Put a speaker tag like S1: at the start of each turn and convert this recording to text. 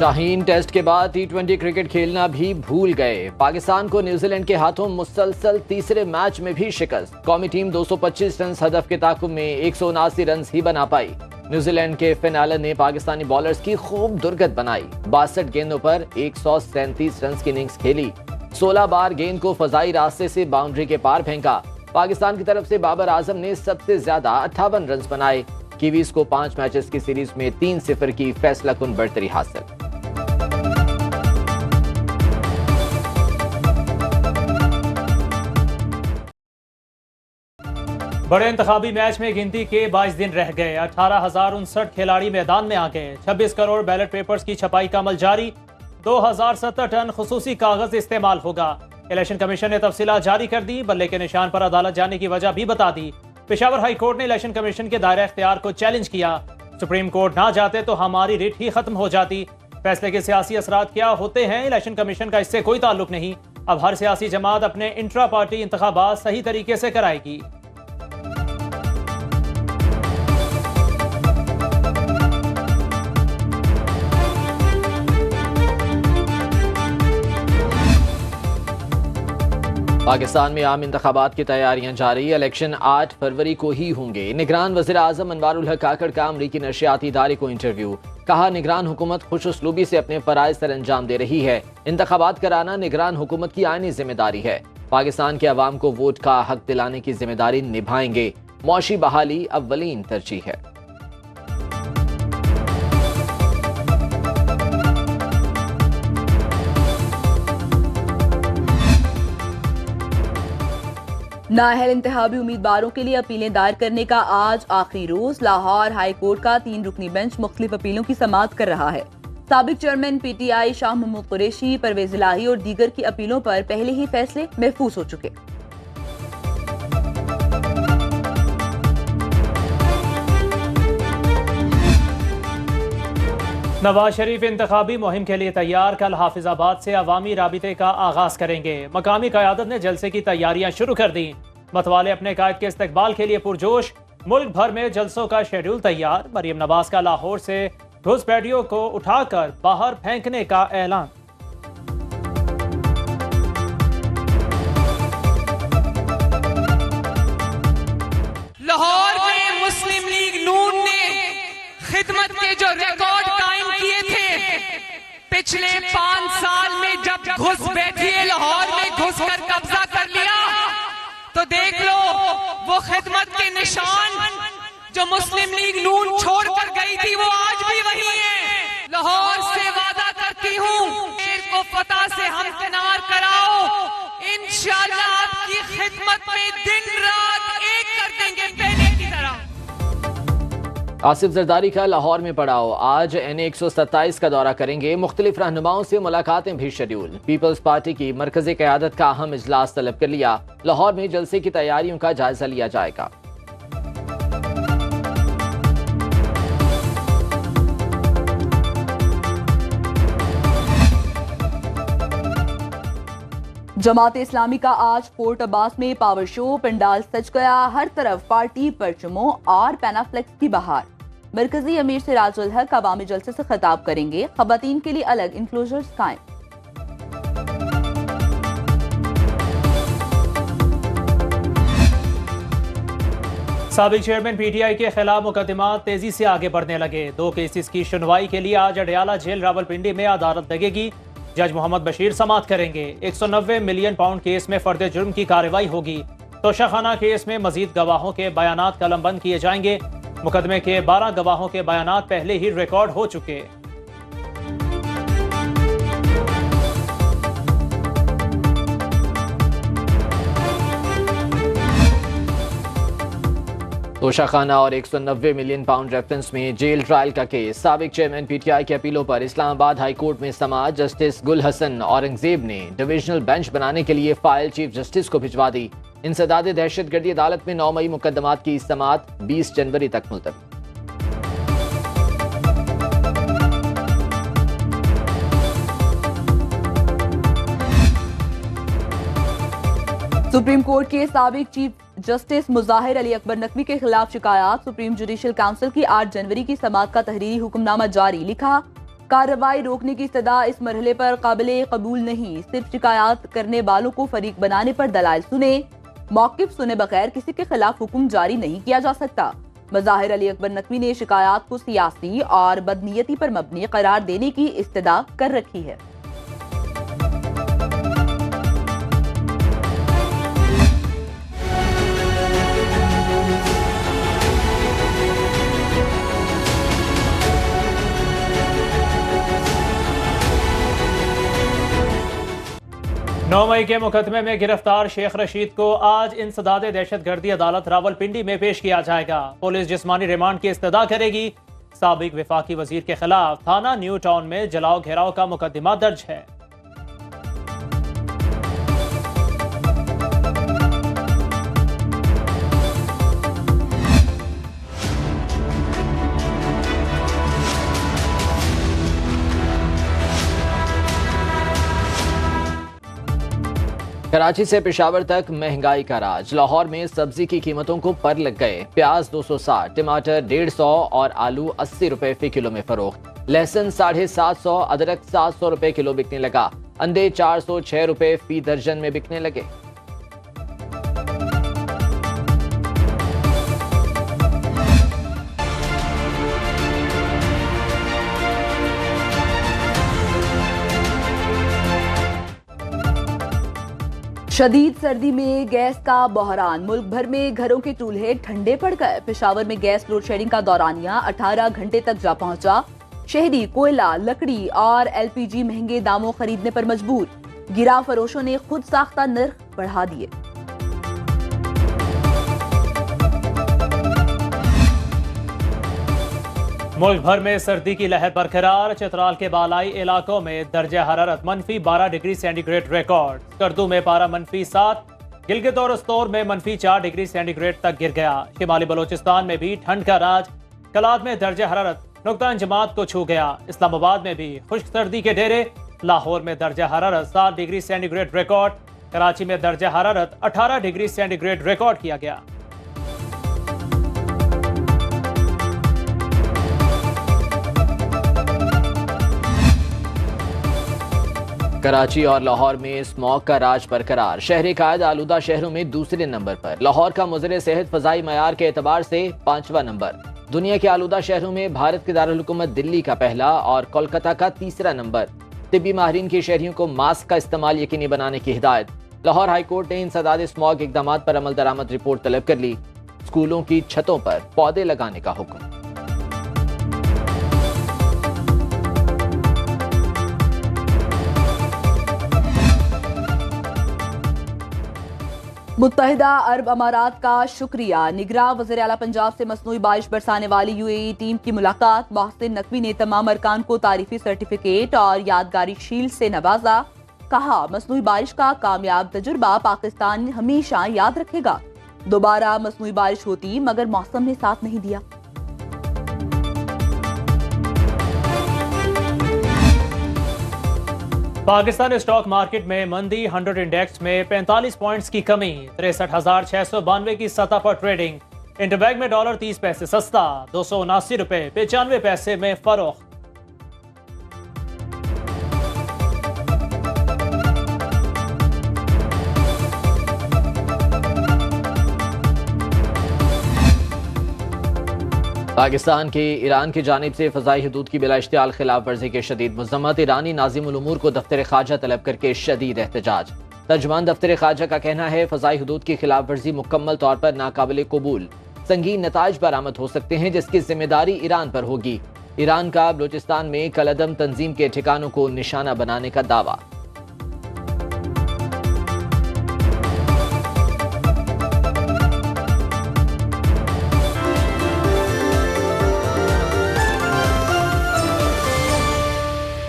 S1: Shaheen test के बाद T20 cricket खेलना भी भूल गए। पाकिस्तान को न्यूजीलैंड के हाथों मुसलसल तीसरे मैच में भी शिकस्त। कौमी टीम 225 रन हदफ के ताकुब में 179 रन ही बना पाई। न्यूजीलैंड के फिन एलन ने पाकिस्तानी बॉलर्स की खूब दुर्गत बनाई। 62 गेंदों पर 137 रन की इनिंग्स खेली। 16 बार गेंद को फजाई रास्ते से बाउंड्री के पार फेंका। पाकिस्तान की तरफ से बाबर आजम ने सबसे ज्यादा 58 रन बनाए। कीवीज को 5 मैचेस की सीरीज में 3-0 की फैसलाकुन बढ़तरी हासिल।
S2: बड़े इंतखाबी मैच में गिनती के 22 दिन रह गए। 18,059 खिलाड़ी मैदान में आ गए। 26 करोड़ बैलेट पेपर्स की छपाई का अमल जारी। 2070 टन खुसूसी कागज इस्तेमाल होगा। इलेक्शन कमीशन ने तफसीलात जारी कर दी। बल्ले के निशान पर अदालत जाने की वजह भी बता दी। पेशावर हाई कोर्ट ने इलेक्शन कमीशन के दायरा इख्तियार को चैलेंज किया। सुप्रीम कोर्ट ना जाते तो हमारी रिट ही खत्म हो जाती। फैसले के सियासी असरात क्या होते हैं, इलेक्शन कमीशन का इससे कोई ताल्लुक नहीं। अब हर सियासी जमात अपने इंट्रा पार्टी इंतखाबात सही तरीके से कराएगी।
S1: पाकिस्तान में आम इंतखाबात की तैयारियां जारी। इलेक्शन 8 फरवरी को ही होंगे। निगरान वज़ीर आज़म अनवारुल हक काकड़ का अमरीकी नशियाती इदारे को इंटरव्यू। कहा, निगरान हुकूमत खुश उसलूबी से अपने फराइज सर अंजाम दे रही है। इंतखाबात कराना निगरान हुकूमत की आईनी जिम्मेदारी है। पाकिस्तान के अवाम को वोट का हक दिलाने की जिम्मेदारी निभाएंगे। मौशी बहाली अव्वलीन तरजीह है।
S3: नाअहल इंतखाबी उम्मीदवारों के लिए अपीलें दायर करने का आज आखिरी रोज। लाहौर हाई कोर्ट का 3 रुकनी बेंच मुख्तलिफ अपीलों की समाअत कर रहा है। साबिक चेयरमैन PTI शाह महमूद कुरैशी, परवेज इलाही और दीगर की अपीलों पर पहले ही फैसले महफूज हो चुके।
S2: नवाज शरीफ इंतखाबी मुहिम के लिए तैयार। कल हाफिजाबाद से अवामी राबिते का आगाज करेंगे। मकामी क़यादत ने जलसे की तैयारियां शुरू कर दी। मतवाले अपने कायद के इस्तकबाल के लिए पुरजोश। मुल्क भर में जलसों का शेड्यूल तैयार। मरियम नवाज का लाहौर से घुसपैठियों को उठाकर बाहर फेंकने का ऐलान।
S4: लाहौर में मुस्लिम लीग नून ने खिदमत के जो रिकॉर्ड कायम किए थे पिछले 5 साल में, जब घुस बैठिए लाहौर में घुस कर कब्जा कर लिया, तो देख लो वो खिदमत के निशान जो मुस्लिम लीग नून छोड़ कर गई थी वो आज भी वही है। लाहौर से वादा करती हूँ, शेर को फतह से हमकिनार कराओ। इंशाअल्लाह आपकी खिदमत में दिन रात एक कर देंगे पहले की तरह।
S1: आसिफ जरदारी का लाहौर में पड़ाव। आज NA 127 का दौरा करेंगे। मुख्तलिफ रहनुमाओं से मुलाकातें भी शेड्यूल। पीपल्स पार्टी की मरकजी क़यादत का अहम इजलास तलब कर लिया। लाहौर में जलसे की तैयारियों का जायजा लिया जाएगा।
S3: जमात इस्लामी का आज फोर्ट अब्बास में पावर शो। पंडाल सज गया। हर तरफ पार्टी परचमों और पैनाफ्लेक्स की बहार। मरकजी अमीर सिराज उल हक अवामी जलसे से खिताब करेंगे। खवातीन के लिए अलग इंक्लोजर्स कायम।
S2: साबिक चेयरमैन PTI के खिलाफ मुकदमात तेजी से आगे बढ़ने लगे। 2 केसेस की सुनवाई के लिए आज अडयाला जेल रावलपिंडी में अदालत लगेगी। जज मोहम्मद बशीर समाअत करेंगे। 190 मिलियन पाउंड केस में फर्द जुर्म की कार्रवाई होगी। तोशाखाना केस में मजीद गवाहों के बयानात कलमबंद किए जाएंगे। मुकदमे के 12 गवाहों के बयानात पहले ही रिकॉर्ड हो चुके।
S1: तोशाखाना और 190 मिलियन पाउंड रेफरेंस में जेल ट्रायल का केस। साबिक चेयरमैन PTI की अपीलों पर इस्लामाबाद हाई कोर्ट में समाअत। जस्टिस गुल हसन औरंगजेब ने डिविजनल बेंच बनाने के लिए फाइल चीफ जस्टिस को भिजवा दी। इंसदाद दहशतगर्दी अदालत में 9 मई मुकदमात की समाअत 20 जनवरी तक मुलतवी।
S3: सुप्रीम कोर्ट के साबिक चीफ जस्टिस मुजाहिर अली अकबर नकवी के खिलाफ शिकायत। सुप्रीम जुडिशल काउंसिल की 8 जनवरी की समाअत का तहरीरी हुक्मनामा जारी। लिखा, कार्रवाई रोकने की इस्तदा इस मरहले पर काबिले कबूल नहीं, सिर्फ शिकायत करने वालों को फरीक बनाने पर दलाइल सुने, मौक़िफ़ सुने बगैर किसी के खिलाफ हुक्म जारी नहीं किया जा सकता। मज़ाहिर अली अकबर नकवी ने शिकायत को सियासी और बदनीयती पर मबनी करार देने की इस्तदा कर रखी है।
S2: नौ मई के मुकदमे में गिरफ्तार शेख रशीद को आज इंसदाद दहशतगर्दी अदालत रावलपिंडी में पेश किया जाएगा। पुलिस जिस्मानी रिमांड की इस्तदा करेगी। साबिक वफाकी वजीर के खिलाफ थाना न्यू टाउन में जलाओ घेराव का मुकदमा दर्ज है।
S1: कराची से पेशावर तक महंगाई का राज। लाहौर में सब्जी की कीमतों को पर लग गए। प्याज 260, टमाटर 150 और आलू 80 रुपए फी किलो में फरोख्त। लहसुन 750, अदरक 700 रुपए किलो बिकने लगा। अंडे 406 रुपए फी दर्जन में बिकने लगे।
S3: शदीद सर्दी में गैस का बहरान। मुल्क भर में घरों के चूल्हे ठंडे पड़ गए। पेशावर में गैस लोड शेडिंग का दौरानिया 18 घंटे तक जा पहुंचा। शहरी कोयला, लकड़ी और LPG महंगे दामों खरीदने पर मजबूर। गिरा फरोशों ने खुद साख्ता नर्ख बढ़ा दिए।
S2: मुल्क भर में सर्दी की लहर बरकरार। चित्राल के बालाई इलाकों में दर्जा हरारत -12 डिग्री सेंटीग्रेड रिकॉर्ड। करदू में पारा -7, गिलगित और स्तोर में -4 डिग्री सेंटीग्रेड तक गिर गया। शिमाली बलोचिस्तान में भी ठंड का राज। कलाद में दर्जा हरारत नुक्ता अंजमात को छू गया। इस्लामाबाद में भी खुश्क सर्दी के डेरे। लाहौर में दर्जा हरारत 7 डिग्री सेंटीग्रेड रिकॉर्ड। कराची में दर्जा हरारत 18 डिग्री सेंटीग्रेड रिकॉर्ड किया गया।
S1: कराची और लाहौर में स्मॉग का राज बरकरार। शहरी कायद आलूदा शहरों में दूसरे नंबर पर। लाहौर का मुज़र सेहत फ़ज़ाई मयार के एतबार से 5वां नंबर। दुनिया के आलूदा शहरों में भारत के दारुल हुकूमत दिल्ली का पहला और कोलकाता का तीसरा नंबर। तिब्बी माहिरीन की शहरियों को मास्क का इस्तेमाल यकीनी बनाने की हिदायत। लाहौर हाईकोर्ट ने इंसदाद स्मॉग इकदाम पर अमल दरामद रिपोर्ट तलब कर ली। स्कूलों की छतों पर पौधे लगाने का हुक्म।
S3: मुत्तहिदा अरब अमारात का शुक्रिया। निगरां वज़ीर आला पंजाब से मसनूई बारिश बरसाने वाली UAE टीम की मुलाकात। मोहसिन नकवी ने तमाम अरकान को तारीफी सर्टिफिकेट और यादगारी शील्ड से नवाजा। कहा, मसनूई बारिश का कामयाब तजुर्बा पाकिस्तान हमेशा याद रखेगा। दोबारा मसनूई बारिश होती मगर मौसम ने साथ नहीं दिया।
S2: पाकिस्तान स्टॉक मार्केट में मंदी। 100 इंडेक्स में 45 पॉइंट्स की कमी। 63,692 की सतह पर ट्रेडिंग। इंटरबैंक में $30 पैसे सस्ता। 279 रुपए 95 पैसे में फरोख्त।
S1: पाकिस्तान के ईरान की जानिब से फ़ज़ाई हदूद की बिला इश्तियाल खिलाफ वर्जी के शदीद मज़म्मत। ईरानी नाज़िमुल उमूर को दफ्तर ख़ारजा तलब करके शदीद एहतजाज। तर्जुमान दफ्तर ख़ारजा का कहना है, फ़ज़ाई हदूद की खिलाफ वर्जी मुकम्मल तौर पर नाकाबिल कबूल। संगीन नताइज बरामद हो सकते हैं जिसकी जिम्मेदारी ईरान पर होगी। ईरान का बलूचिस्तान में कलअदम तंजीम के ठिकानों को निशाना बनाने का दावा।